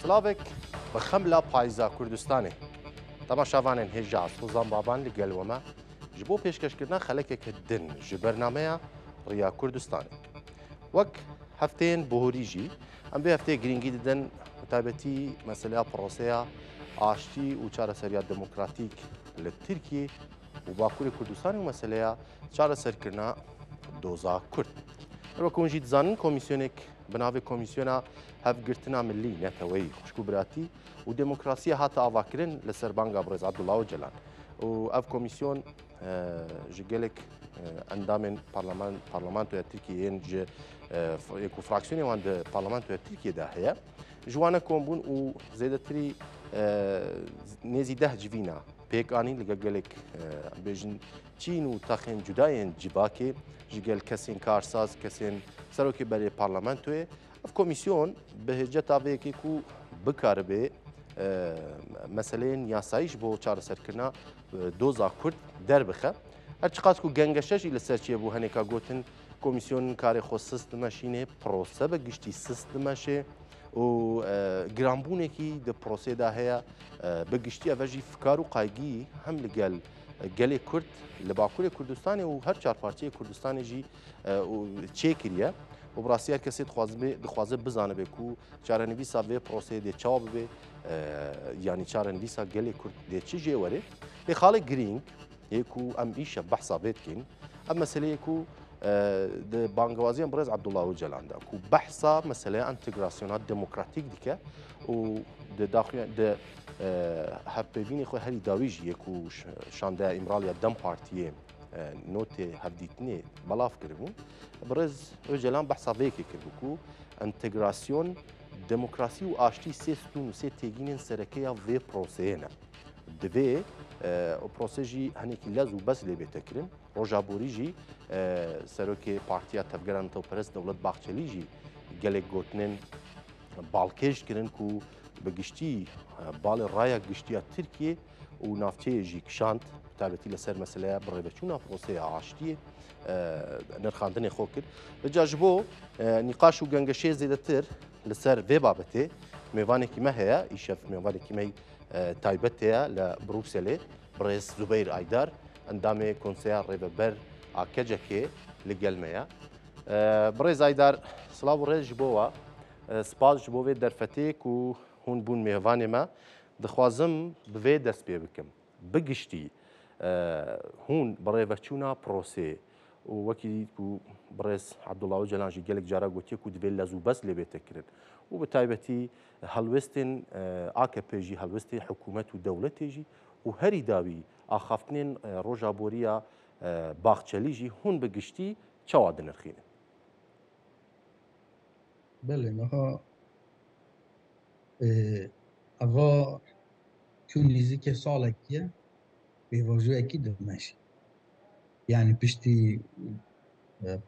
سلاوک بخملا پایزا کردستانê temaşevanên hêja Sozan Baban li gel we me ji bo pêşkêşkirina xelekeke din ji bernameya Rêya Kurdistanê. Wek hefteyên bihûrî jî em vê hefteyê girîngî didin bi taybetî meseleya proseya aştî û çareseriya demokratîk li Tirkiye û Bakurê Kurdistanê û meseleya çareserkirina doza Kurd. Wek hûn jî dizanin komîsyonek bi navê Komîsyona Hevgirtina Millî Neteweyî Xweşkûbiratî û Demokrasiya hate avakirin li ser banga Birêz Abdullah Öcalan. û ev komîsyon ji gelek endamên parlamentoya Tirkiyeyên ji ku fraksiyonê wan di parlamentoya Tirkiye de heye ji wan re kombûn û zêdetirî nêzî 10 civîna pêkanîn li gel gelek bêjin Çîn û texên cudayên civakê ji gel kesên karsaz, kesên serokê berê parlamentoyê. Ev komîsyon bi hêceta vê yekê ku bikaribe meseleyên yasayî ji bo çareserkirina doza Kurd derbixe. Her çiqas ku gengeşe jî li ser çêbû henêka gotin komîsyonên karê xwe sis dimeşînê, prose bi giştî sis dimeşê û giranbûnekî di prosê de heye bi giştî ev jî fikar û qaygî hem li gel gelê Kurd li Bakurê Kurdistanê û her çarparçeyê Kurdistanê jî çêkiriye. û bi rastî her kesê dixwaze bizanebe ku çarenivîsa vê proseyê dê çawa bibe yanî çarenivîsa gelê Kurd dê çi jê were. Lê xalê girîng yê ku em îşev behsa vê dikin ev meseleyê ku di bangewaziyên Birêz Abdullah Öcalan de ku behsa meseleya entegrasyona demokratîk dike û di hevpêvînê xwe herî dawî jî yê ku şandeya îmraliya Dem Partiyê notê hevdîtinê belav kiribûn. Birêz Öcalan behsa vê yekê kirbû ku entegrasyon, demokrasî û aştî sê stûn û sê têgînên serekeya vê proseyê ne. Divê o prose jî henekî lez û bes lê bête kirin. Roja borî jî serokê Partiya Tevgeran Navperest Dewlet Baxçelî jî gelek gotinên balkêj kirin ku bi giştî balê raya giştiya Tirkiye û navçeyê jî kişand taybetî li ser meseleya birêveçûna proseya aştiyê nirxandinê xwe kir. Rica ji bo nîqaş û gengeşeyê zêdetir li ser vê babetê mêvanekî me heye îşev mêvanekî me taybet heye li Brukselê Birêz Zubeyr Aydar endamê konseya rêveber a kecekê li gel me ye. Birêz Aydar silav û rêz ji bo we spas ji bo vê derfetê ku hûn bûn mêvanê me dixwazim bi vê dest pê bikim. Bi giştî hûn bi rêveçûna prosê û wekî ku Birêz Abdullah Öcalan jî gelek cara gotiye ku divê lez û bes lê bête kirin û bi taybetî helwestên AKP jî helwestê hikûmet û dewletê jî û herî dawî axaftinên roja boriya Baxçelî jî hûn bi giştî çawa dinirxînin. بله نها اوا چون نزدیک سالکیه به واژه کی دمشق یعنی پشتی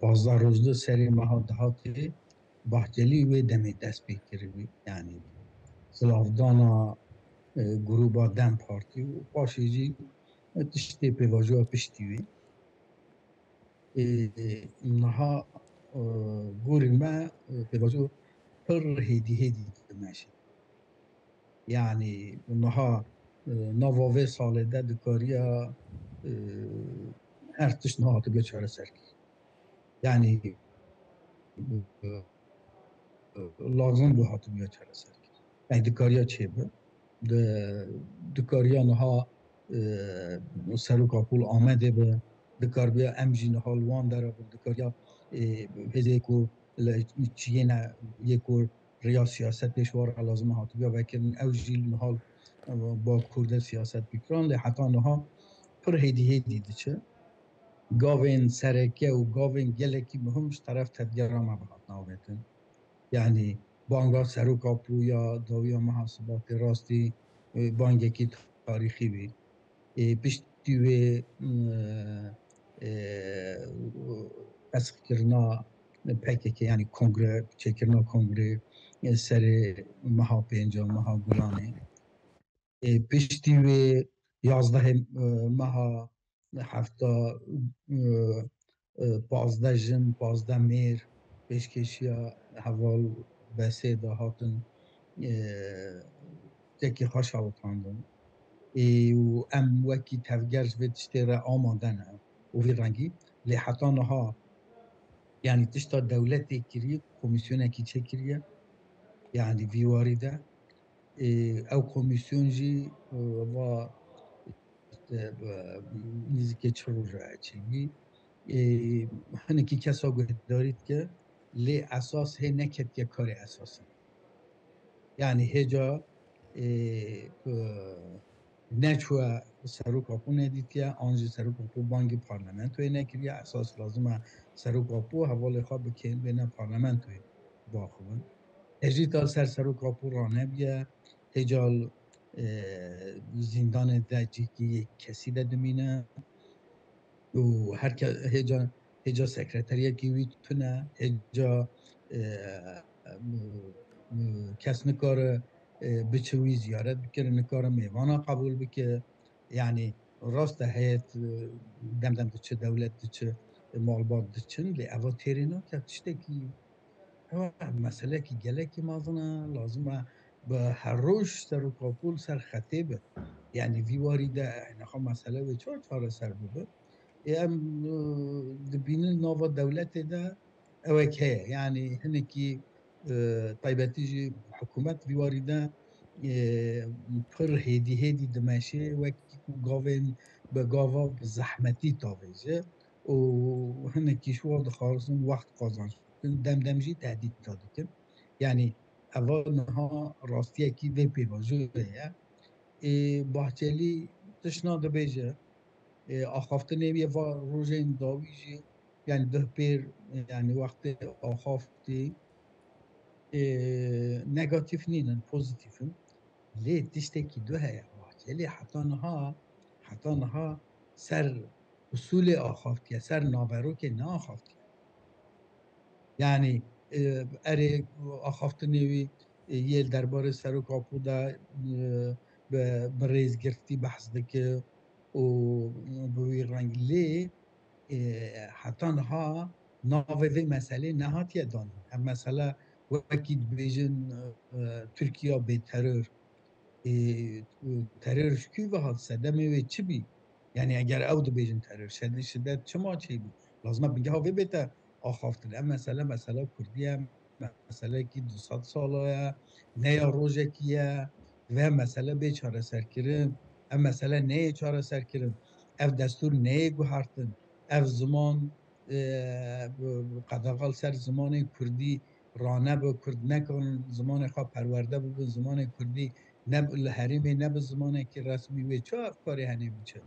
15 روزده سری مها دهاتی بحجلی و دمی دست بکری یعنی سلافدانا گروبا دم پارتی و پاشیجی تشتی به واژه پشتی وی نها گوری ما به واژه پر هدی دمشق يعني انها نواوی ساله ده دکاریا ارتش نهاته بیچاره سرکی يعني لازم به هاتو بیچاره سرکی يعني دکاریا چه به دکاریا نها سرو کاپول آمده به دکاریا امجی نها لوان داره به دکاریا هزه کو چیه نه یکو ریا سیاست پیشوار لازم هاتو بیا وکن اوجی نها با کرد سیاست بکران لی حتی نها پر هیدی دیچه گاوین سرکه و گاوین گلکی مهمش طرف تدگرام بخواد ناویتن یعنی بانگا سروکا پویا داویا محاسبات راستی بانگکی تاریخی بی پشتی و پسخ کرنا پکه یعنی کنگره چکرنا کنگره سر مها پینجا مها گلانه پشتی و 11 مها هفته 15 جن 15 میر پیشکشیا حوال بسه دا هاتن تکی خوش آوتاندن و ام وکی تفگرش به تشتی را آماندن و وی رنگی لی حتی نها يعني تشتا دولتي كريه كوميسيون كي تشكريه يعني في واردة او كوميسيون جي و نزيكي تشروجا تشيبي هنه كي كسا دارید که لی اساس هی نکد که کار اساسا يعني هجا نچوه سروک اپو ندید که آنجی سروک اپو بانگی پارلمنتوی نکریه اساس لازمه سروک اپو حوال خواب بکن بین پارلمنتوی باخوان هجی تا سروک اپو رانه بیه هجال زندان دجی که کسی ده دمینه و هر که هجا سکرتریه که تونه هجا کس نکاره بچوی زیارت بکره نکاره میوانا قبول بکه یعنی راست هیت دم چه دولت چه مالبات چن لی اوا تیرینا که تشته کی مسئله که گله که مازنه لازمه به هر روش سر و کاپول سر خطیبه یعنی ویواری ده نخوا مسئله به چهار سر ببه ام دبینن نووا دولت ده اوه که یعنی هنکی طیبتی جی حکومت بیواری ده پر هیدی دمشه وکی کو گاوین به گاوا زحمتی تاویجه و هنکی شو دخارسون وقت قازان دمجی تهدید داده کن یعنی اول نها راستیه کی وی پیواجوه باحتیلی تشناده بیجه آخافته نمیه و روز این داویجی یعنی ده پیر یعنی وقت آخافتی نگاتیف نینن پوزیتیفن لی تشتکی دو هیا واحتیلی حتی نها سر اصول آخافتی سر نابرو که نه آخافتی یعنی اره آخافته نوی یه درباره سر و کاپو دا به ریز گرفتی بحث دکه و بوی رنگ لی حتی نها ناوی مسئله نهاتیه دانن هم مسئله وکی بیجن ترکیه به ترورش کی و حال سده میوه چی بی یعنی اگر او دو بیجن ترور شدت چما چی بی لازمه بگه ها بیتا آخافتن هم مسئله کردی هم مسئله کی 200 ساله نه یا روژه کیه و مسئله به چاره سر کرن هم مسئله نه چاره سر کرن اف دستور نه گوهرتن اف زمان قداغال سر زمان کردی رانه به کرد نکن زمان خواه پرورده ببین زمان کردی نه الحریمی نه به زمانی که رسمی وی چه افکاری هنی بچه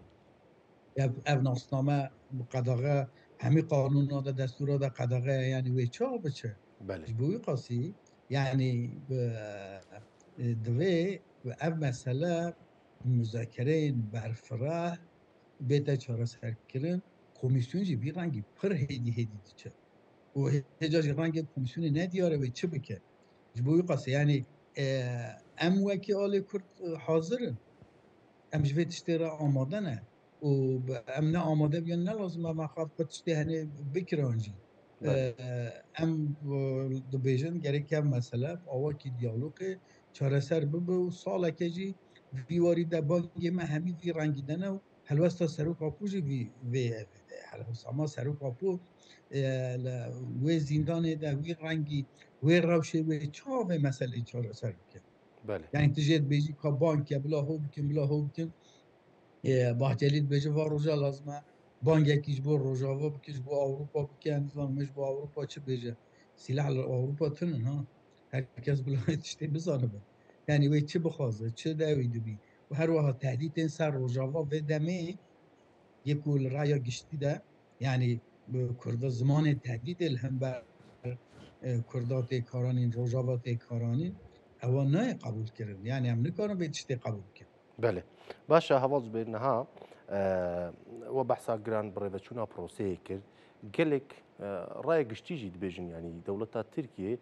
او ناسنامه قداغه همی قانون دا دستور دا قداغه یعنی وی چه بچه بله جبوی قاسی یعنی دوی و او مسئله مذاکره برفراه بیتا چاره سر کرن کمیسیون جی بی رنگی پر هیدی چه و هجاج رنگ کمیسیون ندیاره و چه بکه جبوی قاسی یعنی ام وکی آل کرد حاضرن ام جوی تشتی را آماده نه و ام نه آماده بیان نه لازم ام خواب قد تشتی هنه بکرانجی بله ام دو بیجن گره که مسئله آوا کی دیالوگ چاره سر ببه و ساله که جی ویواری ده بانگی ما همی وی رنگیدنه و هلوستا سرو کاپو جی وی هلوستا ما سرو کاپو وی زندانه ده وی رنگی وی روشه وی چا وی مسئله چاره سر بکن بله يعني تجي بيجي كبانك بلا هو بكن باحتياليت بيجي فاروجا لازمه بانك يجبر روجافا بكيش بو اوروبا بكن زمان مش بو اوروبا چه بيجي سلاح اوروبا تنن ها herkes بلا تشتي بزانه يعني وي چه بخوازه چه داوي دبي و هر وها تهديد انسان روجافا و دمي يكون رايا گشتي ده يعني كرد زمان تهديد الهم بر کردات کارانین روجاوات کارانین او نه قبول کردن یعنی هم نکارم به تشتی قبول کرد بله باشا هەواڵ بێنەها وە بەحسا گران بڕێدە چوونا پرۆسەیە کرد gelek ڕایە گشتیژی دبێژن ینی دەوڵەتا ترکیە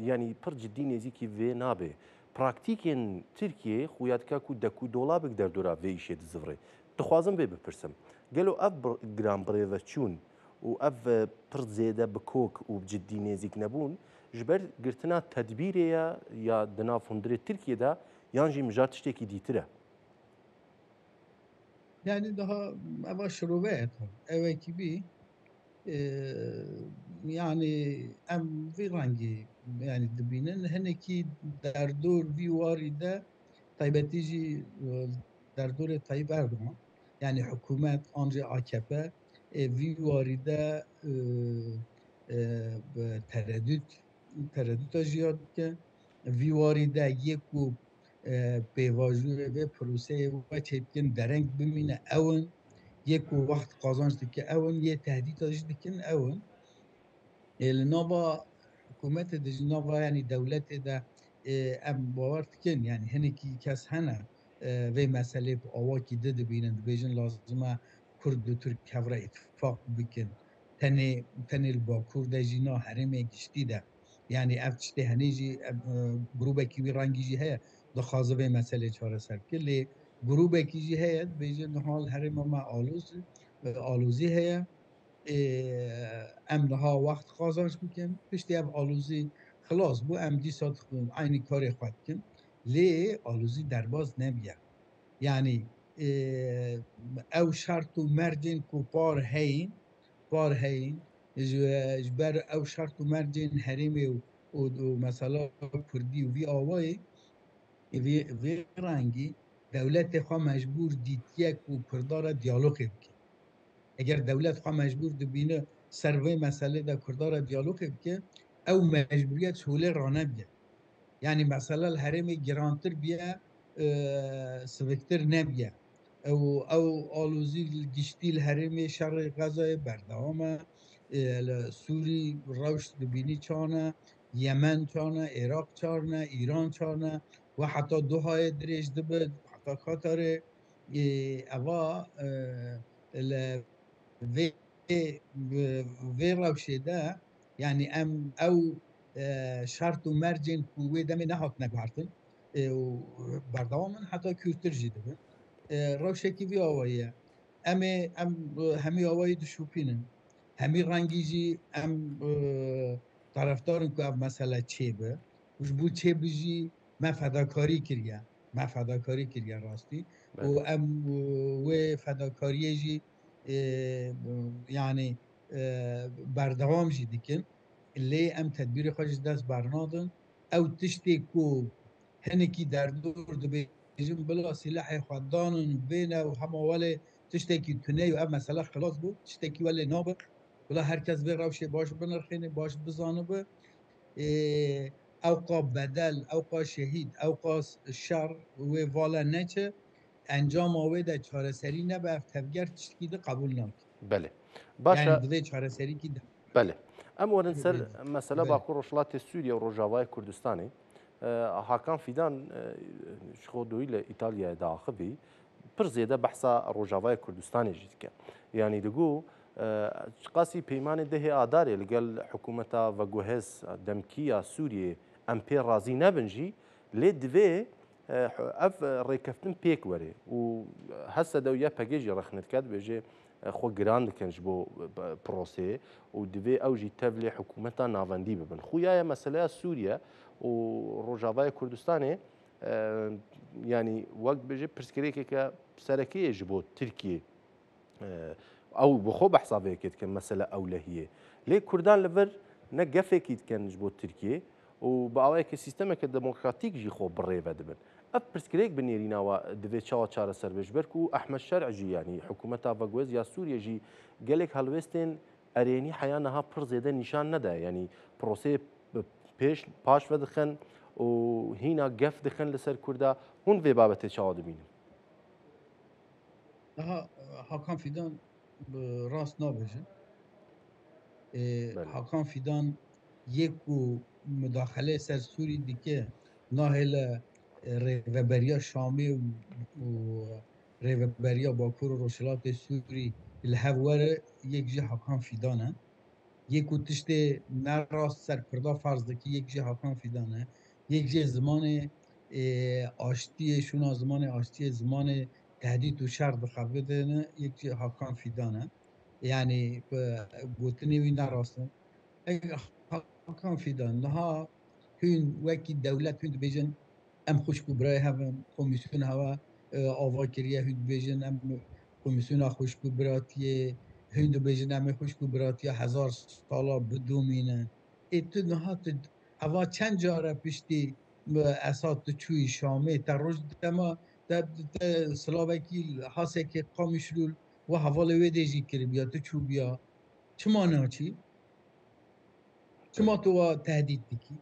ینی پڕ جددی نێزیکی vê nabێ پراکتیکên Tirkiye xuyatka ku deku dolabek derdora vê îşê dizivre dixwazim vê bipirsim gelo ev giran birêveçûn و اف پر زیده بکوک و بجدی نزیک نبون جبر گرتنا تدبیره یا دنا فندر ترکیه دا یانجی مجار تشتێکی دیتره. يعني ده أبغى شروبات أبغى كبي يعني أم في رنجي يعني دبينن هنكي در دور في واردة طيب تيجي در دور طيب أردوغان يعني حكومة أنجي AKP في واردة تردد جياد که في واردة يكو پیواژوی و پروسه و چیپکن درنگ بمینه اون یک وقت قازانش دکه اون یه تهدید داشت دکن اون النوبا حکومت دج نوبا يعني دولت ده ام باور کن يعني هنکی کس هنه و مسئله آوا کی ده بینند بیشن لازمه کرد و ترک کفره اتفاق بکن تنی با کرد جینا حرم گشتی ده يعني افتشته هنيجي جروبه كي رانجي جي هي دخازه به مسئله چاره سر کلی گروبه کی جی هست بیجن حال هرم ما آلوزی هست امنها وقت قازانش بکن پشتی اب آلوزی خلاص بو ام دی سات عینی کاری خواهد کن لی آلوزی در باز نمیاد یعنی او شرط و مرجن کو پار هین جبر او شرط و مرجن حریمی و مثلا کردی و وی آوای وی رنگی دولت خواه مجبور دیتیک و کردار دیالوگ بکن اگر دولت خواه مجبور دبینه سروی مسئله در کردار دیالوگ بکن او مجبوریت شوله رانه بیه یعنی مثلا الحرم گرانتر بیه سوکتر نبیه او آلوزی گشتی الحرم شرق غزای بردوام سوری روش دبینی چانه یمن چانه عراق چانه ایران چانه و حتی دوهای دریج دبد حتی خاطر اوا وی روشه ده يعني ام او شرط و مرجن کوه دم نهات نگهارتن بردوام حتی کورتر جیده بن روشه کی وی آوایه ام همی آوایی دشوپینن همی رنگی جی ام طرفدارن که اب مسئله چه به وش بو چه بجی ما فداکاری کریا راستی و ام و فداکاری جی يعني بردوام جي ديكن اللي ام تدبير خوش دست برنادن او تشتي كو هنكي در دور دبيجن بلا سلاح خدان بينه وهم ولا تشتكي تني و مثلا خلاص بو تشتكي ولا نابق ولا هركز به روش باش بنرخينه باش بزانه اوقا بدل اوقا شهید اوقا شر و والا نچه انجام آوه در چاره سری نه به تفگر تشکی ده قبول ناکن بله يعني باشە دوی چاره سری کی ده بله ئەم وەرن سەر مەسەلە بله. باکوور ڕۆژهڵاتی سووریا و ڕۆژاوای کوردستانی هاکان فیدان خۆ دوی لە ئیتالیا داخبی پر زێدە بەحسا ڕۆژاوای کوردستانێژی دیکە یانی دەگو قاسی پەیمانی دەهێ ئادارێ لەگەل حکوومەتە ڤەگوهێز دەمکیە سووریێ ئەم پێ ڕازی نەبنجی لێ divê ev rêkeftin pêk were û hesa dewya pegêjî rexnetke dibêje xwe giran dikin ji bo proseyê û divê ew jî tev lê hikûmeta navendî bibin. Xuya meseleya Sûriye û Rojavaya Kurdistanê yanî wek bêje pirsgirêkeke serekiyê ji bo Tirkiye ew bi xwe behsa vêkê dikin mesele ewlehiyê. Lê Kurdan li vir ne gefekî dikin ji bo Tirkiye û bi awayekî sîstemeke demokratîk jî xwe birêve dibin. Ev pirsgirêk bi nêrîna we divê çawa çareser bê ji ber ku Ehmed Şerع jî yanî hikûmeta Vegwez ya Sûriye jî gelek helwestên erênî heya niha pir zêde nîşan nede yanî proseyê pêş paş vedixin û hîna gef dixin li ser Kurda hûn vê babetê çawa dibînin. Daha Hakan Fidan rast nabêjin Hakan Fidan yek ku müdaxele ser Sûrî dike nahêle rêveberiya Şamê û rêveberiya Bakur û Rojhilatê Sûrî li hev were yek jî Hakan Fidan e yek ku tiştê nerast ser Kurda farz dikî yek jî Hakan Fidan e yek jê zimanê aştiyê şûna zimanê aştiyê zimanê tehdît û şer dixebitine yek jî Hakan Fidan e يعني قوتني وين راستن كان في دان نها هون وكي الدولة هون بيجن ام خوش برای هم کمیسیون هوا آوا کریه هند بیجن ام کمیسیون خوش براتی هند بیجن ام خوش براتی 1000 سالا بدومینن ایتو نهات هوا چند جاره پشتی اسات چوی شامه تا روز دما تا سلاوکی حاسه که قامشلول و حوال ویدیجی کری بیا تو چو بیا چما ناچی چما بله تو تهدید دیکی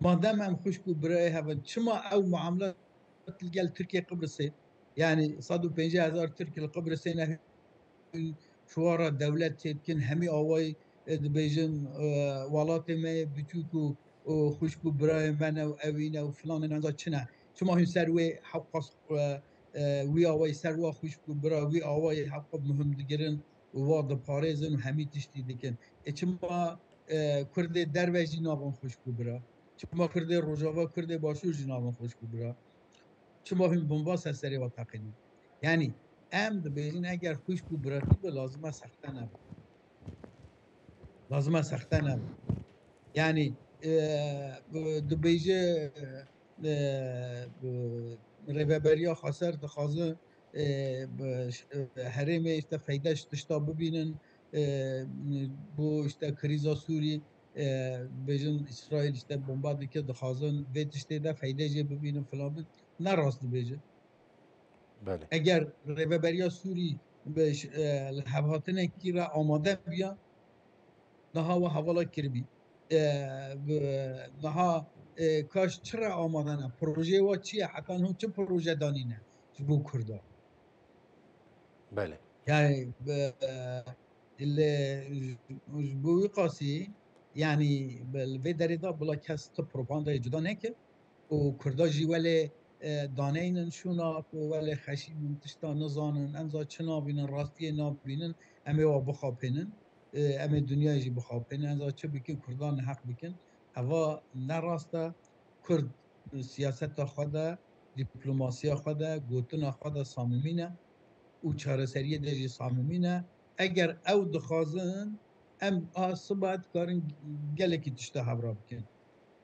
مادام ام خوش برای هم چما او معاملات تلقى تركيا قبرصين يعني صادوا 50,000 تركي القبرصين شوارع دولت يمكن همي أواي دبيجن والاتي ما بتوكو خوشكو براي منا وأوينا وفلان نزا چنا شما هم سروي حق وي أواي سروا خوشكو برا وي أواي حق مهم دقرن وواد باريزن وهمي تشتي دكن شما كرد دروجي نابن خوشكو برا شما كرد رجاوا كرد باشور جنابن خوشكو برا شما هم بنباس سری و تقنی یعنی ام دبیرین اگر خوش کو براتی به لازمه سخته نبود لازمه سخته نبود یعنی دبیجه ریوبریا خاصر دخوازه حریم işte فیدهش تشتا ببینن بو işte کریزا سوری بجن اسرائیل işte bomba dike دخوازن و تشته ده فیده جه ببینن فلان نه راست بیجه بله اگر ریوبریا سوری به هفاتن کی را آماده بیا نها و حوالا کربی نها کاش چرا آماده نه پروژه و چیه حتی هم چه پروژه دانی نه بو کردا بله يعني بوي قاسي يعني بالفيدري دا بلا كاست بروباندا جدا نكه وكردا جي ولا دانين شونا ولا خشي من تشتا نزانن امزا چنا بينن راستي نابينن امي و بخابينن امي دنيا جي بخابينن امزا چه بكن كردان حق بكن هوا نراستا كرد سياست خدا دیپلماسی خدا گوتن خدا صاممینه و چارەسەریە دەژی ساممینە ئەگەر ئەو دخوازن ئەم ئاسبات کارن gelekî tişta hevra bikin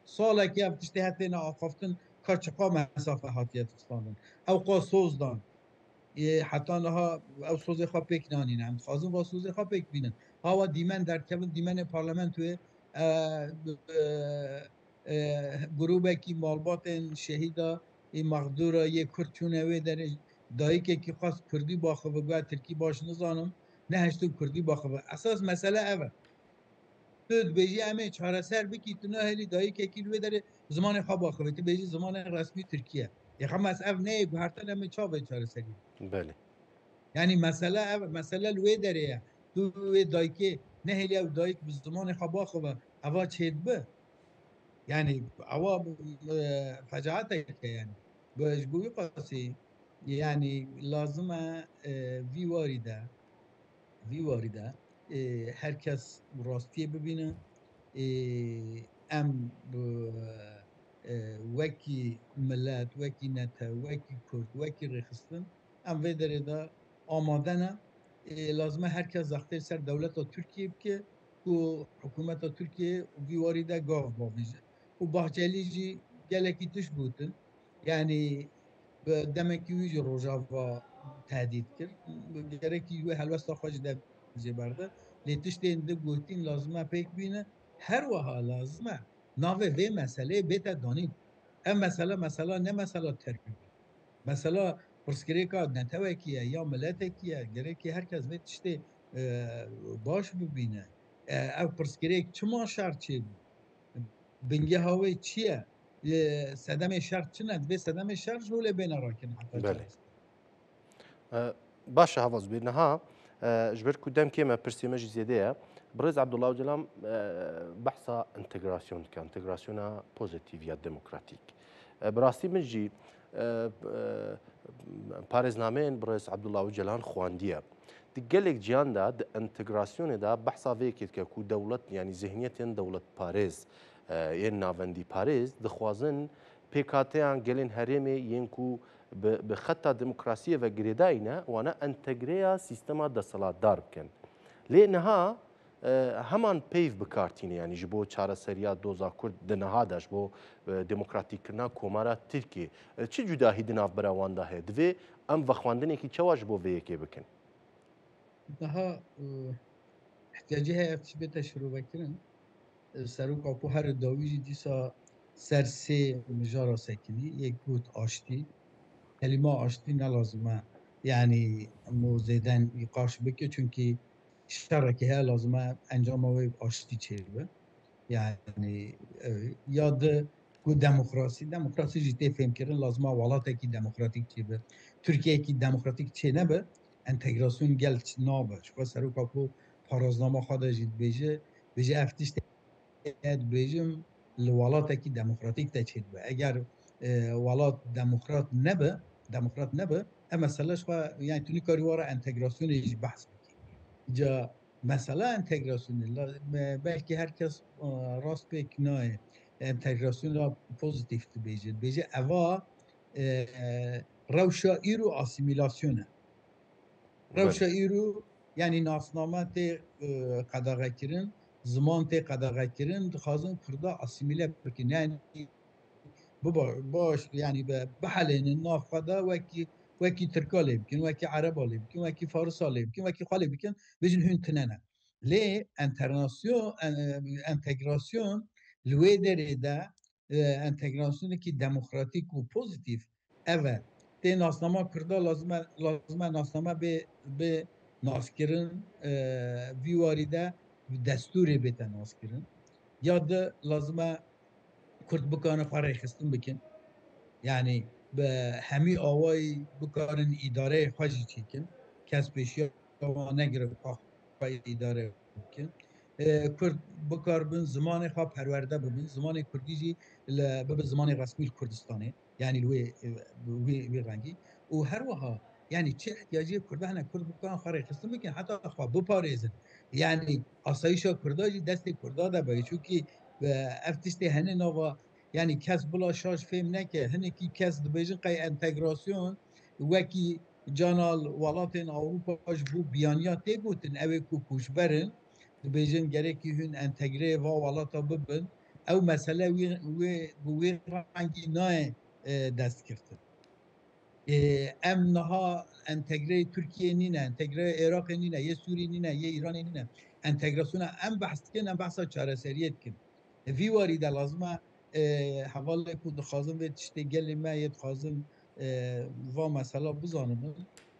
salekî ev tiştê hetêne axaftin ka çiqa mesafe hatiye standin ew qa soz dan heta niha ew sozê xwe pêk nanîne em dixwazin va sozê xwe pêk bînin hawa dîmen derkevin dîmenê parlamentoyê grûpekî malbatên şehîda mexdûra yê Kurd çûne wê derê dayîkekî xas Kurdî baxwe guya Tirkî baş nizanim nehiştin Kurdî baxwe esas mesele ev e tu dibêjî em ê çareser bikî tu nehelî dayîkekî li wê derê zimanê xwe baxwe tu bêjî zimanê resmî Tirkiye xemes ev neyê guhertin em ê çavê çareserî بله yani mesele ev mesele li wê derê ye tu wê dayîkê nehelî ew dayîk bi zimanê xwe baxwe eva çêdibe yani ewa fecaeteke yani ji bo wî qasî yani lazım e vî warî de herkes rastiyê bibîne em wekî millet wekî nete wekî Kurd wekî rêxistin em vê derê de amade ne lazım e herkes zextê ser dewleta Tirkiye bike ku hikûmeta Tirkiye vî warî de gav bavêje û Bahçelî jî gelekî tiş gotin yani demekî wî ji rojava tehdît kir gerekî wê helwesta xwe ji dev jêberde lê tiştên di gotîn lazim e pêk bîne her wiha lazim e navê vê meseleyê bête danîn ev mesela ne mesela terkî mesela pirsgirêka netewekî ye ya milletekî ye gerekî herkes vê tiştê baş bibîne ev pirsgirêk çima şer çêbû bingeha wê çi ye sedemê şer çi ne divê sedemê şer ji holê bêne rakin heta بله çareser باشە هەواز بێنەها ji ber ku demkê me pirsê me jî zêde ye Birêz Abdullah Öcalan behsa întegrasyon dike întegrasyona pozîtîv ya demokratîk bi rastî min jî parêznameyên Birêz Abdullah Öcalan xwandiye di gelek ciyan da di întegrasyonê de behsa vê yekê dike ku dewlet yanî zihniyetên dewletparêz yên navendî parêz dixwazin پێکاتیان گەلێن هەرێمێ یەنکو بە خەتا دموکراسیە بە گرێداینە وانە ئەنتەگرەیە سیستەما دەسەڵاتدار بکەن لێ نەها هەمان پێیف بکارتینە ینی ji بۆ چارەسەرییا دۆزا کورد دنەهاداش بۆ دموکراتیکردنا کۆمارە ترکێ چی جوداهی دناو بەراواندا هەیە divê ئەم vexwandinekî çawa ji bo vê yekê bikin daha احتیاجی هەیە ئەفچی بێتە شروڤەکردن سەرۆک ئاپۆ هەر داویژی دیسا سەر سێ مژارا سەکردی یەک گوت ئاشتی کەلیما ئاشتی نەلازمە یعنی زێدەن قاش بکە چونکی شەڕێکی هەیە لازمە ئەنجامەوەی ئاشتی چێبە یعنی یادە ku demokrasi jî tê fêmkirin lazima welatekî demokratîk çêbe Tirkiyeyekî demokratîk çê nebe entegrasyon gel nabe ji xwe seroka ku paraznama xwe de jî dibêje bêje ev tiştê dibêjim li welatekî demokratîk de çêdibe eger welat demokrat nebe em mesele ji xwe yani tu nikarî were entegrasyonê jî behs bikî ca mesela entegrasyonê belkî herkes rast pêk nayê entegrasyona pozitif dibêje dibêje eva rewşa îro asîmîlasyon e rewşa îro yani nasname tê qedexekirin ziman tê qedexekirin dixwazin Kurda asîmîle bikin yani baş yani bihelênin nav xwe de wekî Tirka lê bikin wekî Ereba lê bikin wekî Farisa lê bikin wekî xwe lê bikin bêjin hûn tune ne lê entegrasyon li wê derê de entegrasyonekî demokratîk û pozitif ev e tê nasnama Kurda lazim e nasname bê naskirin vî warî de destûrê bête naskirin ya de lazim e Kurd bikarin xwe rêxistin bikin yani bi hemî awayî bikarin îdareyê xwe jî çêkin kes pêşiya wan negire xwe îdare bikin Kurd bikarbin zimanê xwe perwerde bibin zimanê Kurdî jî bibe zimanê resmî li Kurdistanê yani li wê rengî û her wiha yani çi ihtiyaciyê Kurda hene Kurd bikarin xwe rêxistin bikin heta xwe biparêzin yani asayişa Kurda jî destê Kurda de be çûkî ev tiştê henê nava yani kes bila şaş fêm neke hinekî kes dibêjin qey entegrasyon wekî cana welatên Ewropa ji bo biyaniya tê gotin ew ê ku koçberin dibêjin gerekî hûn entegreyê va welata bibin ew mesele bi wê rengî nayê destkirtin em niha entegreyê Tirkiyeyê nîne entegreyê Iraqê nîne yê Sûrî nîne yê Îranê nîne entegrasyona em behs dikin em behsa çareseriyê dikin vî warî de lazim e hevalê ku dixwazim vê tiştê gelê me yê dixwazim va mesela bizanin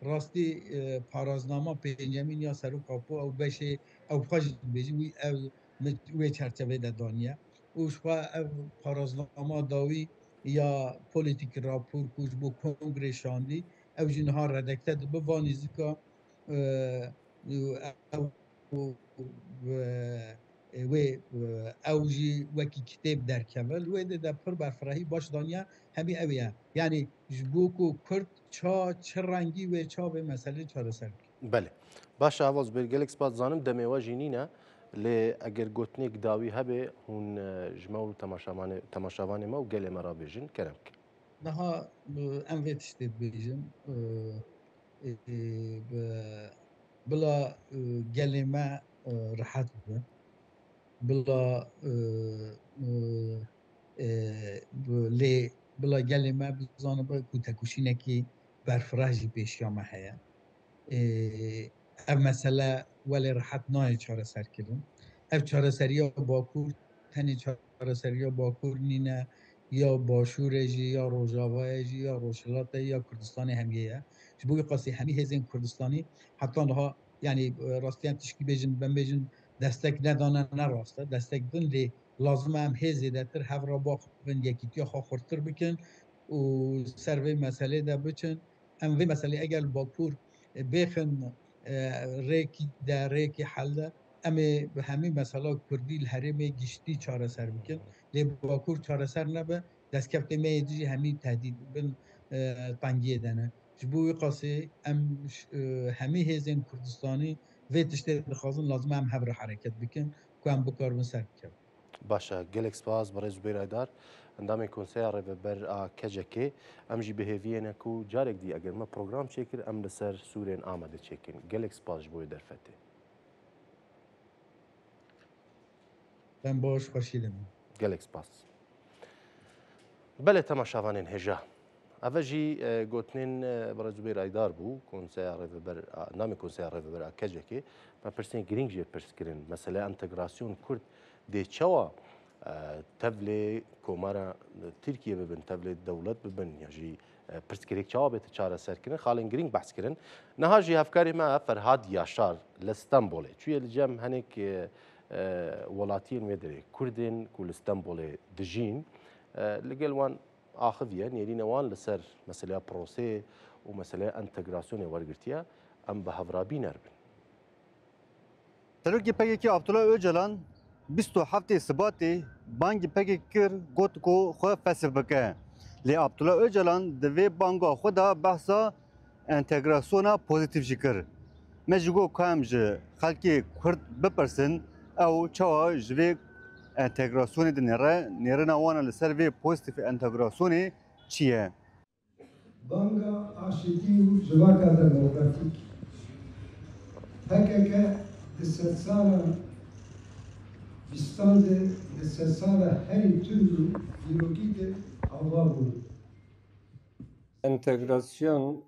rastî paraznama pêncemîn ya Serokê Apo ew beşê ew xwe jî dibêjin ew wê çerçevê de daniye û ji xwe ev paraznama dawî ya polîtîk rapor ku ji bo kongrê şandî ew jî niha redekte dibe va nîzika wê ew jî wekî kitêb derkeve li wê de pir berfirehî baş daniye hemî ew ye yani ji bo ku Kurd çi rengî wê çavê meselê çareser bikin Belê baş avaz bir gelek spas zanim demê we jî nîne lê eger gotinêk dawî hebe hûn ji me û temaşavanê me û gelê me rabêjin kerem bikin niha em vê tiştê dibêjin bila gelê me rihet bibe bila lê bila gelê me bizanibe ku tekuşînekî berfireh jî pêşiya me heye ev mesele welê rihet nayê çareserkirin ev çareseriya Bakur tenê çareseriya Bakur nîne ya Başûrê jî ya Rojavayê jî ya Rojhilatê ya Kurdistanê hemiyê ye ji bo wê qasî hemî hêzên Kurdistanî heta niha yani rastiyan tişkî bêjin ben bêjin destek nedane ne rast e destek din lê lazim e em hêzê de tir hevra baxin yekîtiya xwe xurttir bikin û ser vê meselê de biçin em vê meselê eger Bakur bêxin rêkî de rêkê hel de em ê bi hemî mesela Kurdî li herêmê giştî çareser bikin lê Bakur çareser nebe destkeftê me yê jî hemî tehdît bin tengiyê de ne ji bo wê qasî em hemî hêzên Kurdistanî vê tiştê dixwazin lazim e em hev re hereket bikin ku em bikarbin ser bikevin باشە gelek spas بەڕێز Zubeyr Aydar ئەندامی کۆنسەیە ڕێبەر کەجەکێ ئەم jî bihêviyênek û carek dî eger me program çêkir em li ser sûrên amade çêkin gelek spas ji bo wê derfetê. Ben baş xweşîlim. Gelek spas. Belê temaşavanên hêja. Ev jî gotinên Birêz Zubeyr Aydar bû konseya rêveber namê konseya rêveber a kecekê me pirsên giring jê pirskirin mesela entegrasyon Kurd dê çawa tevlê komara Tirkiye bibin tevlê dewlet bibin ya jî pirsgirêk çawa bête çareserkirin xalên giring behs kirin. Niha jî hevkarê me Ferhad Yaşar li Stenbolê çûye li cem hinek welatiyên wê derê Kurdên ku li Stenbolê dijîn li gel wan axiviye nêrîne wan li ser mesela proseyê û mesela entegrasyonê wergirtiye em bi hevrabî nerbin. Serokê PKK Abdullah Öcalan 27 Sibatê bangê PKK kir got ku xwe fesih bike. Lê Abdullah Öcalan di vê banga xwe da behsa entegrasyona pozîtîv jî kir. Me ji go em ji xelkê Kurd bipirsin ew çawa ji vê entegrasyonê di nêrina wan li ser vê pozîtîv entegrasyonê çi ye? Banga aşitî û civaka demokratîk PKK di sed sala bîstan de di sed sala herî tundî dîrokî de ava bû. Entegrasyon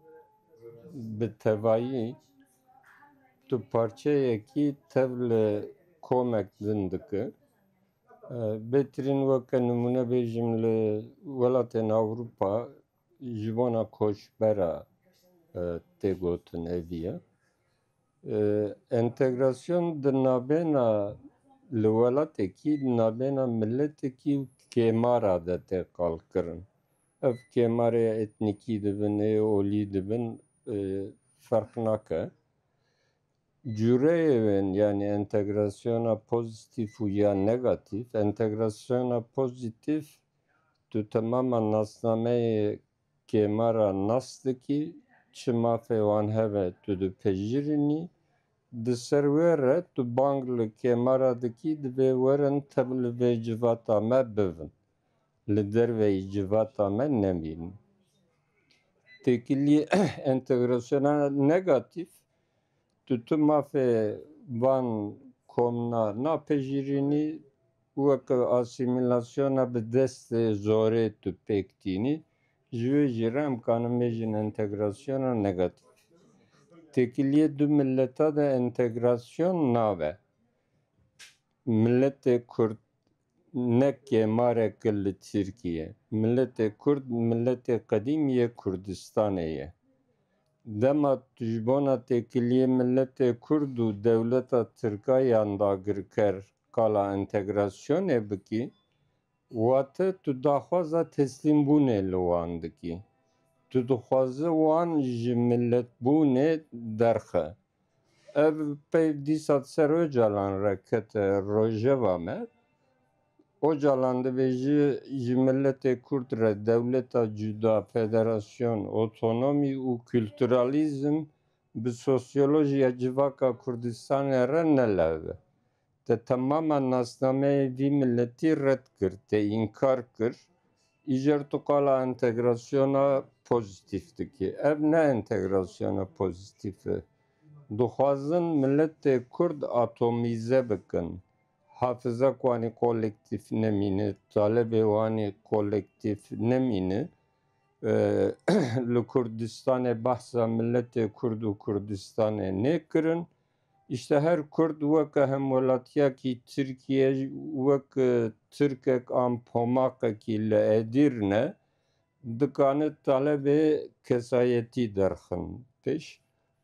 bi tevayî tu parçeyekî tev li komek din dike. Bêtirîn weke nimûne bêjim li welatên Ewropa ji bona koçbera tê gotin evî ye. Entegrasyon di navbêna li welatekî di navbêna milletekî û kêmara de tê qalkirin. Ev kêmarê etnîkî dibin, êolî dibin ferq nake. Cûreyê wên yani entegrasyona pozîtîv û ya negatîv, entegrasyona pozîtîv tu temama nasnameyê kêmara nas dikî, çi mafê wan hebe tu dipejirînî, di ser wê re tu bang li kêmara dikî divê werin tev li vê civata me bivin. Li derveyî civata me nemînin. Têkiliyê entegrasyona negatîv tu mafê van komna napejirînî weke asîmîlasyona bi destê zorê tu pêk tînî ji wê jî re em kanin bêjin entegrasyona negatîv. Têkiliyê du milleta de entegrasyon nabe. Milletê Kurd ne kêmarek li Tirkiye. Milletê Kurd milletê qedîmî yê Kurdistanê ye. Dema tu ji bona têkiliyê milletê Kurd û dewleta Tirkiyan dagirker qala entegrasyonê bikî, wate tu daxwaza teslîmbûnê li wan dikî. Tu dixwazî wan ji milletbûnê derxe. Ev peyv dîsa ser Öcalan re kete rojeva me. Öcalan dibêje ji milletê Kurd re dewleta cuda, federasyon, otonomî û kültüralîzm bi sosyolojiya civaka Kurdistanê re neleve. Te temama nasnameyê vî milletî red kir, te înkar kir. Îjer tu qala entegrasyona pozîtîv dikî. Ev ne entegrasyona pozîtîv e. Dixwazin milletê Kurd atomîze bikin. Hafızak wanê kolektif nemîne, talebê wanê kolektif nemîne. Li Kurdistanê behsa milletê Kurd û Kurdistanê nêkirin. İşte her Kurd weke hemwelatiyekî Tirkiye weke Tirkek an pomaqekî li Edirne dikane talebê kesayetî derxin pêş.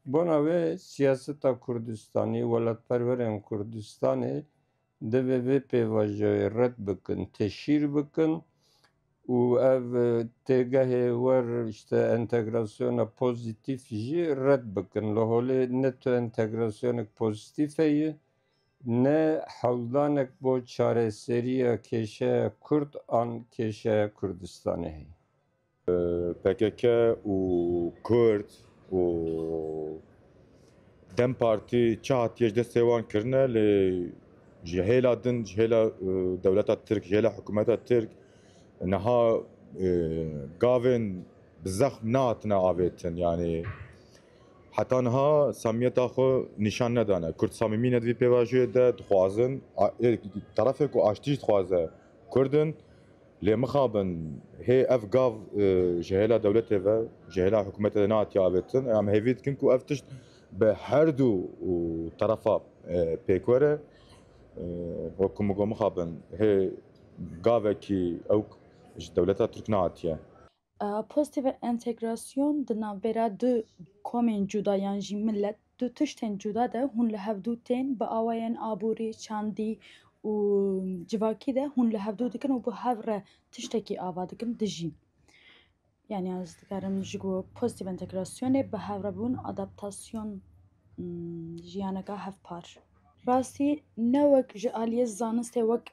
Bona wê siyaseta Kurdistanî, welatperwerên Kurdistanê divê vê pêvajoyê red bikin, teşhîr bikin û ev têgehê wer işte entegrasyona pozîtîv jî red bikin. Li holê ne tu entegrasyonek pozîtîv heye, ne hewldanek bo çareseriya kêşeya Kurd an kêşeya Kurdistanê heye. PKK û Kurd û Dem Partî çi hatiye ji destê wan kirine lê جهيلا دن جهيلا دولة الترك جهيلا حكومة الترك نها قافن بزخ ناتنا عابتن يعني حتى نها سامية تاخو نشان ندانه كرد صميمين دوی پیواجوه ده دخوازن طرفك و اشتیش دخوازه كردن لي مخابن هي اف قاف جهيلا دولته و جهيلا حكومة نات عابتن ام هيفيت كنكو افتشت بهردو طرفا بيكوره وكم مخابن هي قافكي او دولتها ترك ناتيه Pozitiv entegrasyon di navbera du komên cuda yan jî millet du tiştên cuda de hûn li hev dû tên bi awayên aborî, çandî û civakî de hûn li hev dû dikin û bi hev re tiştekî ava dikin dijîn. Yani ez dikarim ji bo pozitiv entegrasyonê bi hev re bûn adaptasyon jiyaneka hevpar. Rastî ne wek ji aliyê zanistê wek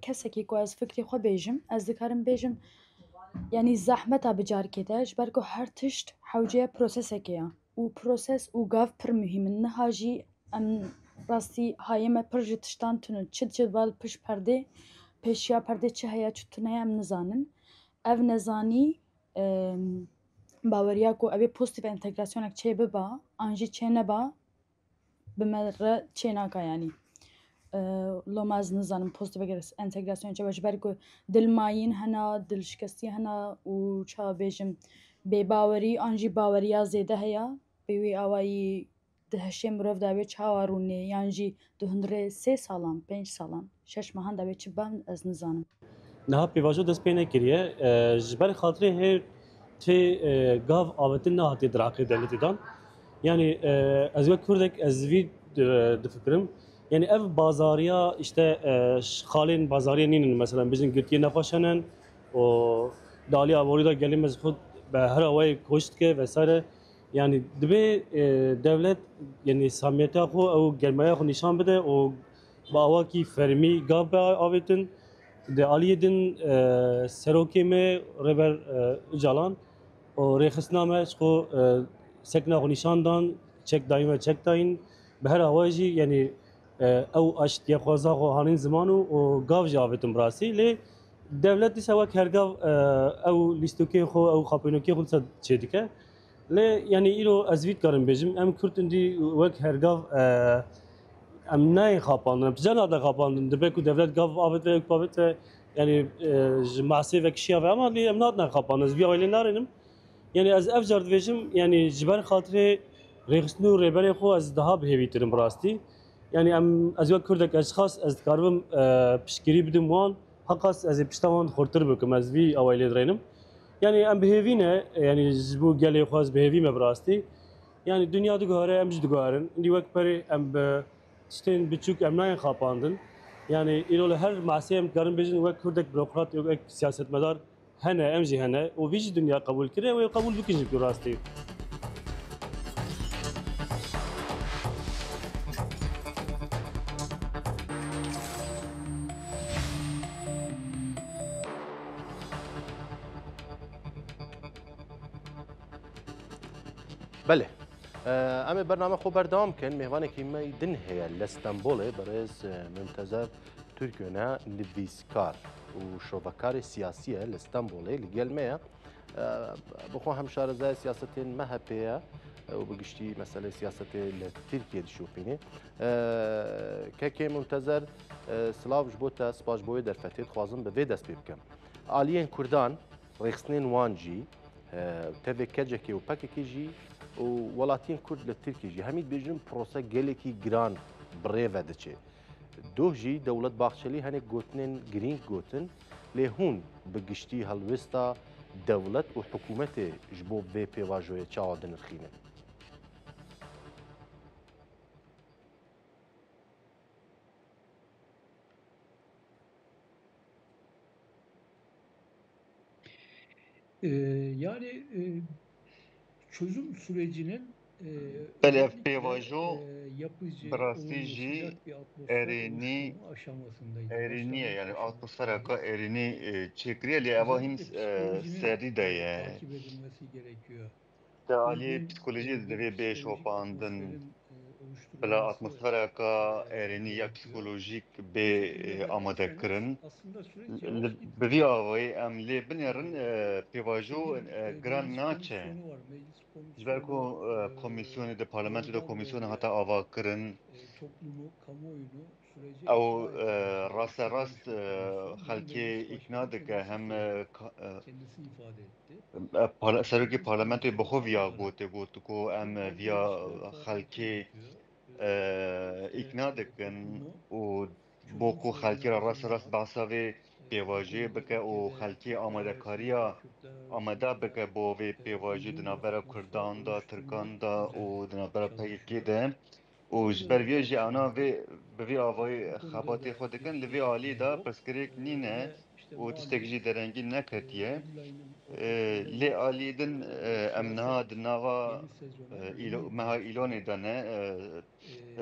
kesekî ku ez fikrê xwe bêjim, ez dikarim bêjim yani zehmeta bicarkê de ji ber ku her tişt hewciya proseseke ye û proses û gav pir mühim in. Niha jî em rastî hayê me pir ji tiştan tune çi bal piş perdê pêşiya perdê çi heye çi tune ye em nizanin. Ev nezanî baweriya ku ev ê pozitiv entegrasyonek çê biba an jî çê neba bi me re çê naka yanî. Loma ez nizanim pozitiv entegrasyon çi be ji ber ku dilmayîn hene, dilşikestî hene û çawa bêjim bêbawerî an jî baweriya zêde heye bê wê awayî di heşê mirov de ew ê çawa rûnê yan jî di hundirê 3 salan, 5 salan, 6 mehan de ew ê çi ben ez nizanim. Niha pêvajo dest pê nekiriye ji ber xatirê hê tê gav avêtin nehatiye diraqê devletê dan. Yani ez wek Kurdek ez vî difikirim. Yani ev bazariya işte xalên bazariya nînin mesela bijin girtiye nexweş henin û dalî aborî da gelê me ji xwe bi her awayê koş dike vesaire. Yani dibe devlet yani samiyeta xwe ew germaya xwe nîşan bide û bi awakî fermî gav be avêtin. Di aliyê din serokê me Rêber Öcalan û rêxistina me ji xwe sekna xwe nîşan dan çek dayîn ve çek dayîn bi her awayê jî yani ew eştiya xwaza xwe hanîn ziman û gav jî avêtin bi rastî lê devlet dîsa wek her gav ew lîstokê xwe ew xapênokê xwe dîsa çê dike lê yani îro ez vî dikarim bêjim em Kurd dî wek her gav em nayê xapandin em tije nade xapandin dibe ku devlet gav avêt ve ew avêt ve yani ji masê vekişiya ve ama lê em nadine xapandin ez vî awayê lê narênim yani ez ev car dibêjim yani ji ber xatirê rêxistin û rêberê xwe ez daha bihêvîtirim bi rastî. Yani em ez wek Kurdek eşxas ez dikaribim piştgirî bidim wan heqas ez ê pişta wan xurtir bikim ez vî awayê lê dirênim. Yani em bihêvîne yani ji bo gelê xwe ez bihêvîme bi rastî. Yani dünya diguhere em jî diguherin. Dî wek perê em bi tiştên biçûk em nayên xapandin. Yani îro li her masê em dikarin bêjin wek Kurdek bürokrat wek siyasetmedar hene em jî hene û vî jî dünya qebûl kiriye wê qebûl bikin jî bi rastî. بله اما برنامه خو بردام کن میوان کی می دن هیا لستانبول برز منتظر ترکیه نویسکار و شوکار سیاسی لستانبول لگل میا بخو هم شارزه سیاستین مهپیا و بگشتی مسئله سیاست لترکیه دشوفینه که منتظر سلاو جبوتا سپاش بوی در فتید خوازم به دست بکم آلیین کردان رخصنین وانجی تفکر که و پاکی جی و ولاتین کرد لترکیه جی همین بیشتر پروسه گلیکی گران برای دچه دوه جی دولت باخشلی هنگ گوتنن گرینگ گوتن لهون بگشتی هلوستا دولت و حکومت جبو به پیواجوی چاودن خینه Yani çözüm sürecinin Pevajo yapıcı, Brastiji sıcak bir atmosfer erini oluşturma aşamasındaydı. eriniye yani Başlangıç atmosfera ka aşamasındaydı. erini çekriye li eva him Özellikle serdi de ye. takip edilmesi gerekiyor. Te aliye Bugün psikoloji de bu ve beş psikolojik opandın. atmosferin بلا oluşturulması atmosfera ka ereni ya psikolojik be amade kirin. aslında süreç yavaş Bi vî gitmiyor. avayî em lê binêrin pêvajo giran Meclis naçe. komisyonu var. Meclis Ji ber ku komisyonu komisyonê de parlamentoda doğrudan komisyona doğruya heta ava kirin. toplumu, kamuoyunu sürece Ew ikna etmeye rasta çalışıyor rast komisyon. Bunu xelkê meclis îkna başkanı dike kendisi hem söyledi. Kendisi ifade etti. serokê Meclis parlamentoyê bi xwe komisyonu vîya olarak gote got ku em çok ciddi vîya işler, xelkê faaliyetler yürütüyor. îkna dikin Toplumu û bo çözüm ku xelkê sürecine ra rast rast hazırlamak, behsa vê pêvajiyê bike û Türkiye'de xelkê Kürtler amadekariya arasında, Kürtler amada arasında bike bo vê pêvajî di uyum ve navbera atmosfer Kurdan da, Tirkan oluşturmak da û üzere di navbera PKK çalışıyor. de. û ji ber vê jî ana Bazı vê bi vê avayî bu konuda xebatê da xwe dikin li bir vê alî eksikliği da yok. pirsgirêk nîne Ve işte û tiştek malum jî derengî neketiye. Eylül ayının ortasında Lê bir alî din em niha di nava yeni sezona yeni yıl meha başlıyor. îlonê de ne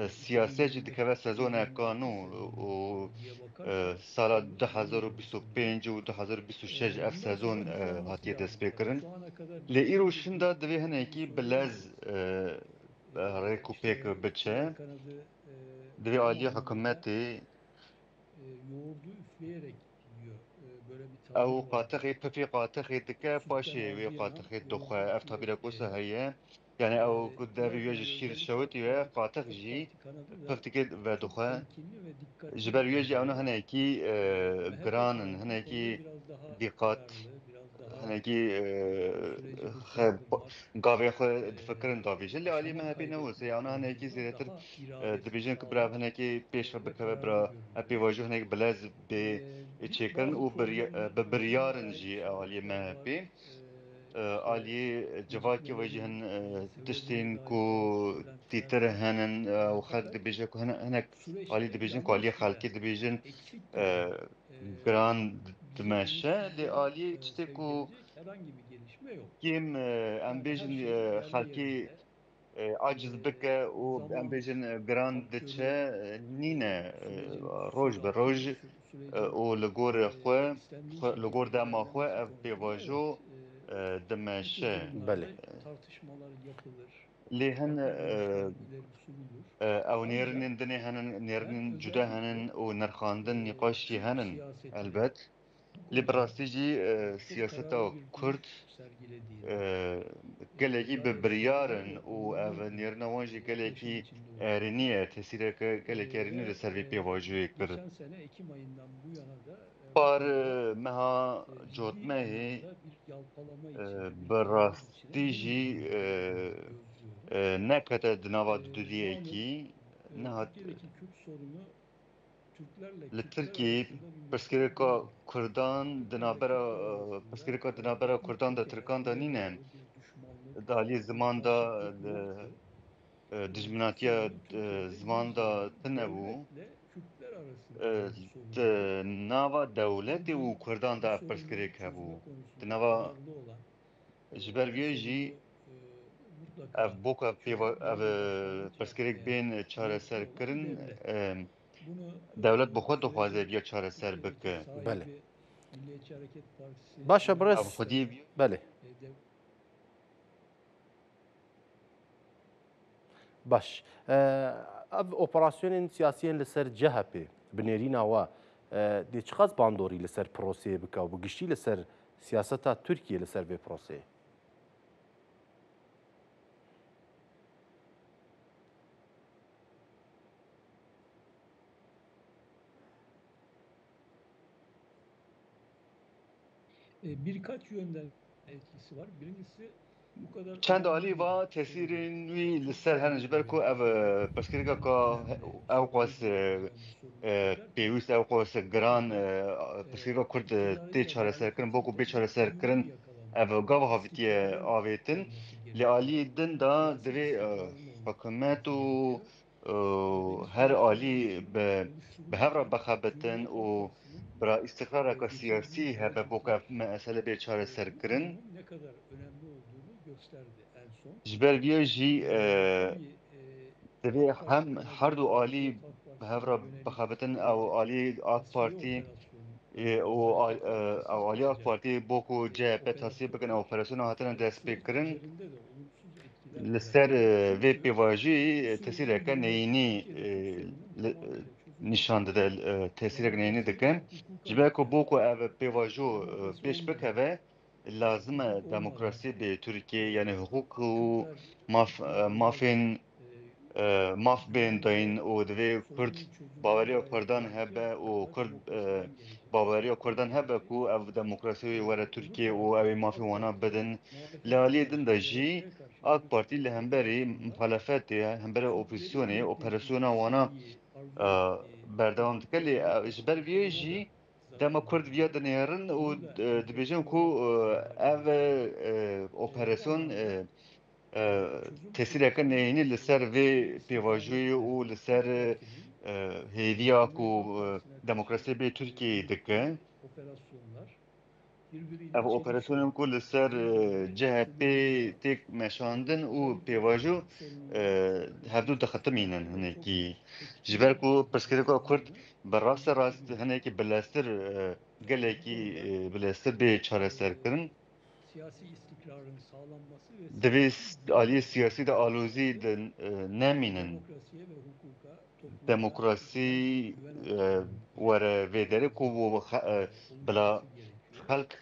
siyaset jî 2025 dikeve sezoneka 2026 nû û sezonu diye bakarsak sala henüz yeni yılın 2025 û 2026 ev bundan sezon sonra bir şey olması hatiye lazım tabii. destpêkirin. Şu ana kadar Lê ciddi îro bir şinda divê bir hinekî sorun bilez görmüyoruz. rêk û İşte pêk biçe. kuzey kanadı Divê tam aliyê anlamıyla hikûmetê yoğurdu üfleyerek yiyor. Böyle bir ew tabir var. qatexê pifê qatexê dike Sütten paşê ağzı wê yanan qatexê yoğurdu dixwe ev tabîra ku üfleyerek heye. Yani ew ku devê wê biraz ji yani şîr özellikle şewitî ve qatix AK jî Parti kanadı da pif dike ve çok dixwe. temkinli ve Ji dikkatli ber wê jî ew ne davranıyor. hinekî MHP giranin, kanadı bu hinekî konuda biraz daha dîqat, kararlı, biraz daha hinekî süreci hızlandırmak, gavê xwe difikirin davî jî. Lê alî zaman MHP newese ew ne hinekî kaybetmeden zêdetir daha iradesini dibêjin ku bira sağlam hinekî pêşve ve bikeve kararlı bira ev görünüyor. pêvajo hinek bilez bê çêkirin Bazı û konuların bi buna biryarin dair jî ew aliyê var. MHP. İşte Aliyê civakî we jî hin gecikmelerinin tiştên sebebine ku dair bazı dîtir söylentiler var. henin û xelk Fakat dibêje ku hinek alî süreçte dibêjin ku aliyê yanlış veya xelkê dibêjin eksik gören giran bizi dimeşe. Lê umutsuzluğa aliyê tiştê sevk ku edecek herhangi bir gelişme yok. kêm em Yani her bêjin şey yerli xelkê yerinde. aciz bike û em Zaman bêjin giran diçe faktörü nîne sürecin roj bi roj sürecin û li gorê xwe istendiği li gor şekilde dema xwe ilerlemesi ev konusunda pêvajo bu tür dimeşe. durumlarda بله tartışmalar yapılır. Lê hin Farklı görüşler ileri sürülür. ew Ancak nêrinin dinê henin ben nêrinin cuda henin özellikle û nirxandin nîqaşî Türk henin siyasetinin elbet. bu Lê bi konuda rastî jî çok siyaseta kararlı bir Kurd duruş sergilediğini, gelekî bi gayet biryarin saygılı ve û ev olumlu bir nêrina wan jî yaklaşım gelekî içinde olduğunu êrînî ye tesîreke gelekî êrînî li ve ser vê pêvajiyê kir. geçen sene Ekim ayından bu yana da bu Par konuda meha ciddi cotmehê anlamda bir yalpalama içinde, bir bi taviz içinde rastî jî gözlüyorum. nekete di nava Malum dudiyekî nehat Türkiye'deki Kürt sorunu Türklerle li Kürtler Tirkiyê arasında bir meşru pirsgirêka değil. Kurdan di Türklerle navbera Kürtler arasında pirsgirêka di navbera bir Kurdan da çekele, Tirkan da ileri nîne. doğru bir düşmanlık, Di aliyê bir ziman da karşıtlık yoktu. Kürt dijminatiya sorunu Türkiye'de ziman bir da tunebû. devletle Kürtler arasındaki bir Di sorundu. nava dewletê û Bugün Kurdan bu da ev sorunu pirsgirêk hebû. çözme Di konusunda nava kararlı olan, ji ber bu vê jî sorunu ev mutlaka boka çözüp ev bir başlangıç pirsgirêk yapmaya bên niyetli olan çareserkirin devlet. Bunu devlet bi xwe dixwaze sürecin vêya çareser Türkiye'deki bike. بله sahibi Milliyetçi Hareket Partisi باشە Genel برس Ev xwedî بله باش ev operasyonên siyasiyên li ser CHP binêrîna we dê çi qas bandorî li ser proseyê bike û bi giştî li ser siyaseta Tirkiye li ser vê proseyê. birkaç yönden etkisi var. Birincisi bu kadar çend önemli alî bir va sorunu tesîrên wî li ser henin ji ber ku ev pirsgirêka ka ew qas pêwîst ew qas giran pirsgirêka Kurd tê çareserkirin bo ku bê çareserkirin ev gav havitiye avêtin. Lê aliyê din da divê hikûmet û her alî bi hev re bexebitin û bira îstiqrareka siyasî hebe bo ku ev mesele bê çareserkirin. ne kadar önemli olduğunu gösterdi en son. Ji ber vê jî Tabii divê AK Parti hem kanadı, her du alî Cumhuriyet Halk bi hev re Partisi'ne yönelik bexebitin ew alî AK tasfiye Partî operasyonu û özellikle ew alî AK kapatacak Partî bo ku CHP tasfiye operasyonu bikin ew operasyona hatine destpêkirin. üzerinde de olumsuz etkiler لسر وی پیواژی تاثیر که نینی نشان داده تاثیر که نینی دکن جبه که بو که او پیواژو پیش بکوه لازم دموکراسی به ترکیه یعنی حقوق و مافین ماف بین داین و دوی کرد باوری و کردان هبه و کرد باوری و کردان هبه کو او دموکراسی وره ترکیه و او مافی وانا بدن لالی دن دا جی AK Parti li hemberî muhalefetê hemberî opozîsyonê operasyona wana berdewam dike lê ji ber vê jî dema Kurd viya dinêrin û dibêjin ku ev operasyon tesîreke neyînî li ser vê pêvajoyê û li ser hêviya ku demokrasiyê bê Tirkiyeyê dike. Ev operasyonên ku li ser CHP têk meşandin û pêvajo hevdû dixetimînin hinekî ji ber ku pirsgirêka Kurd bi rasta rast hinekî bileztir gelekî bileztir bê çareserkirin divê aliyê siyasî de alozî de nemînin demokrasî were vê derê ku bila xelk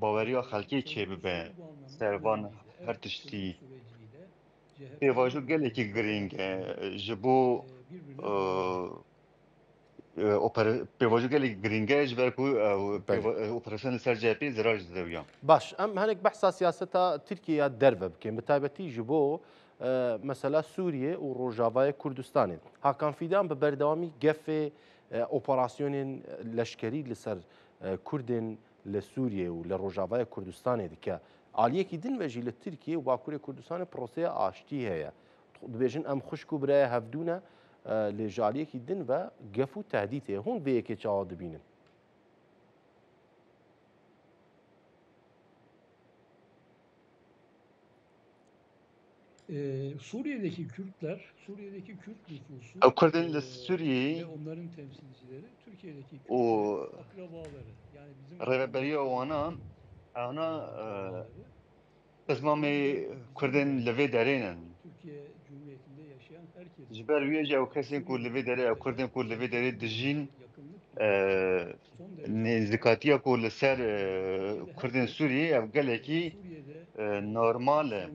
baweriya xelkê çêbibe servan her tiştî pêvajo gelekî giring e ji bo pêvajo gelekî giring e ji ber ku operasyon li ser CHP zirar ji zewiyan. باش ام هەنێک بەحسا سیاسەتا تورکیا دەربە بکەین بە تایبەتی ji بۆ مەسەلا سووریێ و ڕۆژاوای کوردستانێن هاکان فیدان بە بەردەوامی گەفێ ئۆپەراسیۆنێن لەشکەری لەسەر کوردên لە سووریێ و لە ڕۆژاوای کوردستانê dike aliyekî din ve jî li Tirkiye û Bakurê Kurdistanê proseya aştî heye dibêjin em xuşk û biraya hevdûne lê ji aliyekî din ve gef û tehdît heye hûn vê yekê çawa dibînin. Suriye'deki Kürtler, Suriye'deki Kürt nüfusu Kurdin li Sûriyê ve onların temsilcileri Türkiye'deki û Kürtlerin akrabaları. Yani bizim rêveberiya wana ona qizmamê Kurdên li vê derê ne Türkiye Cumhuriyeti'nde yaşayan herkes ji ber wê jî ew kesên ku li vê derê ew Kurdên ku li vê derê dijîn nêzîkatiya ku li ser Kurdên Sûriyê ev gelekî normal e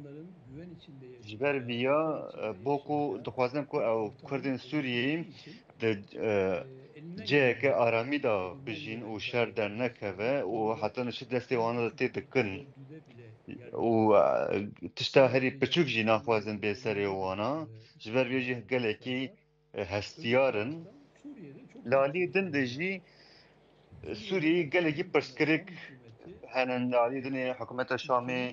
ji ber vîya bo ku dixwazin ku ew Kurdên Sûriyê di ciheke aramî da bijîn û şer dernekeve û heta şi destê wan da tê dikin û tişta herî piçûk jî naxwazin bê serê wana ji ber vê jî gelekî hestiyar in li aliyê din de jî Sûriyê gelekî pirsgirêk henin li aliyê dinê hikûmeta Şamê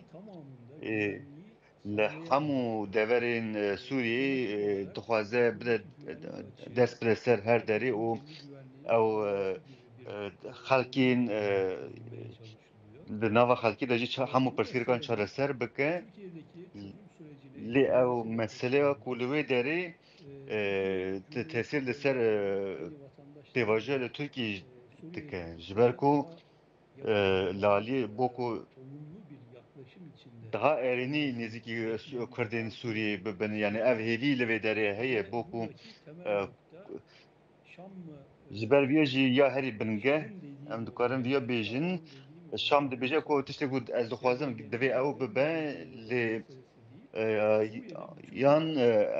li hemû deverên Sûriyê dixwaze bide dest bide ser her derê û ew xelkên di nava xelkî de jî hemû pirsgirêkan çareser bike lê ew meseleya ku li wê derê tesîr li ser pêvajoya li Tirkiyê dike ji ber ku li aliyê bo ku daha êrînî nêzîkî Kurdên Sûriyê bibin yani ev hêvî li vê derê heye bo ku ji ber vê jî ya herî bingeh em dikarin vêya bêjin Şam dibêje ku tiştê ku ez dixwazim divê ew bibe lê yan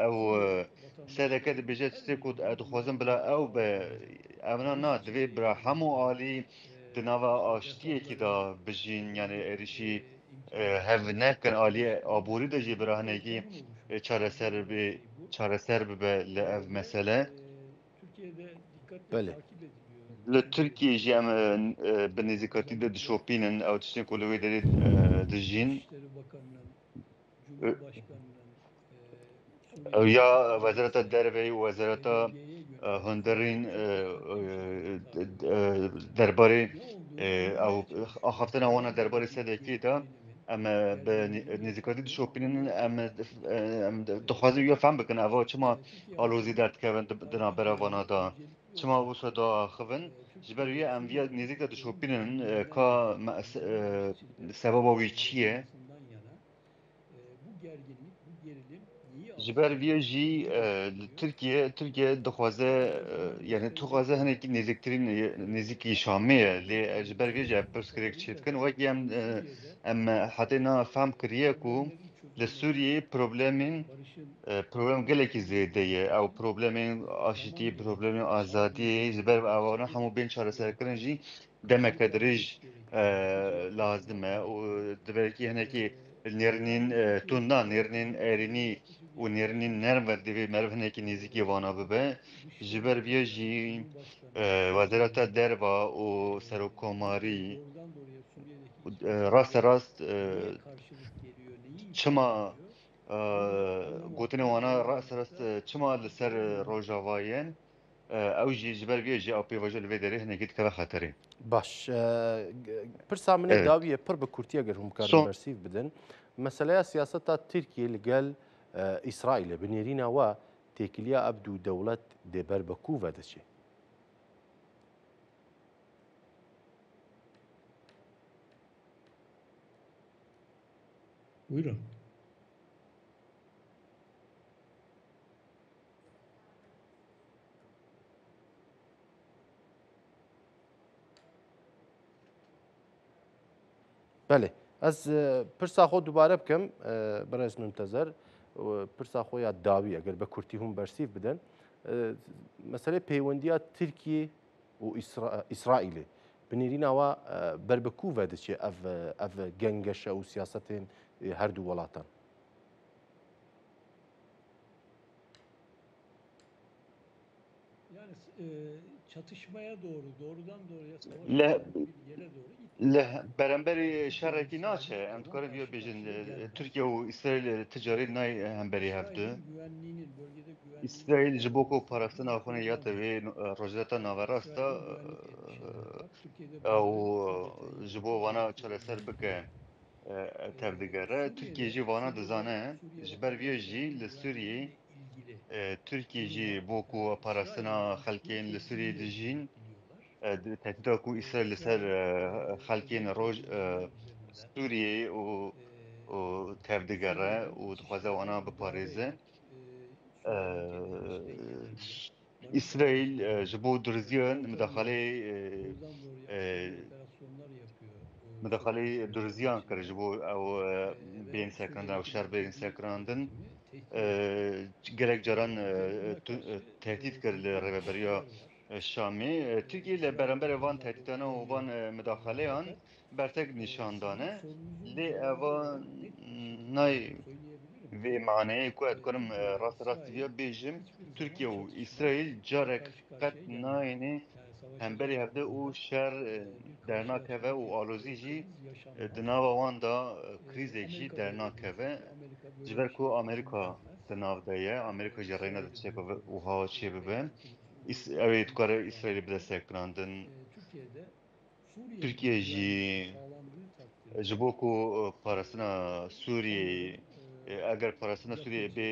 ew sereke dibêje tiştê ku ez dixwazim bila ew be evna na divê bila hemû alî di nava aştiyekî da bijîn yani êrişî hev nekin aliyê aborî de jî bila hinekî çareser bibe li ev mesele li Tirkiyê jî em bi nêzîkatî de dişopînin ew tiştên ku li wê derê dijîn ya Wezareta Derve û Wezareta Hundirîn derbarê ew axaftina wana derbarê sedekê da em bi nêzîkatî dişopînin em dixwazin ya fehm bikin eva çima alozî derdikevin di navbera vana da çima wisa da axivin ji ber wê em viya nêzik de dişopînin ka sebeba wî çi ye gerilim neyi ji ber vê jî Tirkiye dixwaze yani dixwaze hinekî nêzîktirîn nêzîkî Şamê ye lê ji ber vê jî ev pirsgirêk çê dikin wekî em hatê fehm kiriye ku li Sûriyeyê problem gelekî zêde ye ew problemên aşîtî problemên azadiyê ji ber ewana hemû bên çareserkirin jî demeke dirêj lazim e û diberekî hinekî nêrînên tunda nêrînên êrînî û nêrînên nerm ve divê meriv hinekî nêzîkî vana bibe ji ber vê jî Wezareta Derve û Serokkomarî rast çima gotinê wana rast çima li ser rojavayên ew jî ji ber vê jî ew pêvajo li vê derê hinekî dikeve xeterê. باش پرسا منê Evet. dawiye pir bi Kurtiya gel hûn karin Son bersîv bidin. Meseleya siyaseta Tirkiye li gel İsraîlê bi nêrîna we têkiliya ev dû dewlet dê ber bi ku ve diçe. Buyurun. بله از پرسا خۆ دووبارە بکەم بەڕێز منتەزەر پرسا خۆ یا داوی ئەگەر بە کورتی هەم بەرسیف بدەن مەسەلەی پەیوەندیە تورکیە و ئیسرائیلێ بنێرینەوە بربەکوڤە دەچێ ئەv گەنگەشە و سیاستên هەردوو وڵاتان. Yani çatışmaya doğru, doğrudan doğruya savaş Le bir yere doğru li beremberî şerekî naçe em dikarin vê bêjin Tirkiye û İsraîl ticarî nayê hemberî hev di. İsrail'in güvenliğinin, bölgede güvenliğinin İsraîl ji bo ku parastina xwe ya tevê rojeta naverasta ew ji bo wana çareser bike tev digere. Tirkiye jî vana dizane ji ber vê jî li Sûriyê Tirkiye jî bo ku parastina xelkên li Sûriyê dijîn tehdîda ku İsraîl li ser xelkên roj Sûriyê û tev digere û dixwaze wana biparêze. İsraîl ji bo diriziyan midaxalê diriziyan kir ji bo ew bên sekirandan ew şer bên sekirandin gelek caran tehdît kir li rêveberiya Şamê. Tirkiye li beremberê van tehdîtana û van midaxaleyan bertek nîşandane lê evan nayê vê maneyê ku ez dikarim rast vê bêjim Tirkiye û İsraîl carek qet nayêne hemberî hevde û şer dernakeve û alozî jî di nava wan da krîzek jî dernakeve ji ber ku Amerîka di nav de ye Amerîka jî rêna tiştekî wiha çê bibe ew ê dikare İsraîlê bi destekirandin. Tirkiye jî ji bo ku parastina Sûriyê eger parastina Sûriyê bê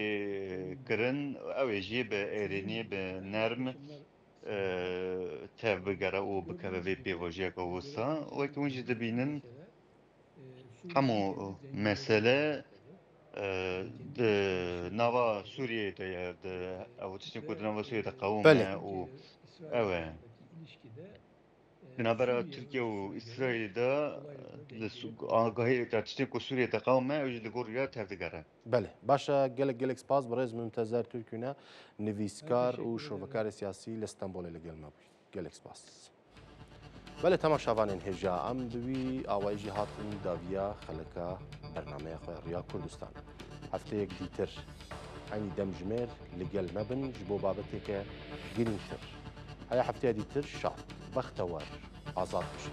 kirin ew ê jî bi êrînî bi nerm tev bigere û bikeve vê pêvajiyeka wisa wekî hûn jî dibînin hemû mesele di nava Sûriyê de ye ew tiştên ku di nava Sûriyê de qewûm e û ew e. Di navbera Tirkiye û Îsraîlê de agahî tiştên ku Sûriyê de qewûm e ew jî li gor ya tev digere. بله باشه gelek spas برای منتظر ترکیه نویسکار و شروکار سیاسی لستانبول لگل ما بود gelek spas. بله تماشاوان هجا ام دوی آوایجی هاتن داویا خلکا برنامه خیریا کردستان. هفته یک دیتر عینی دمجمر لگل مبن جبو بابته که گرینتر. های هفته دیتر شاد بختوار آزاد بشه.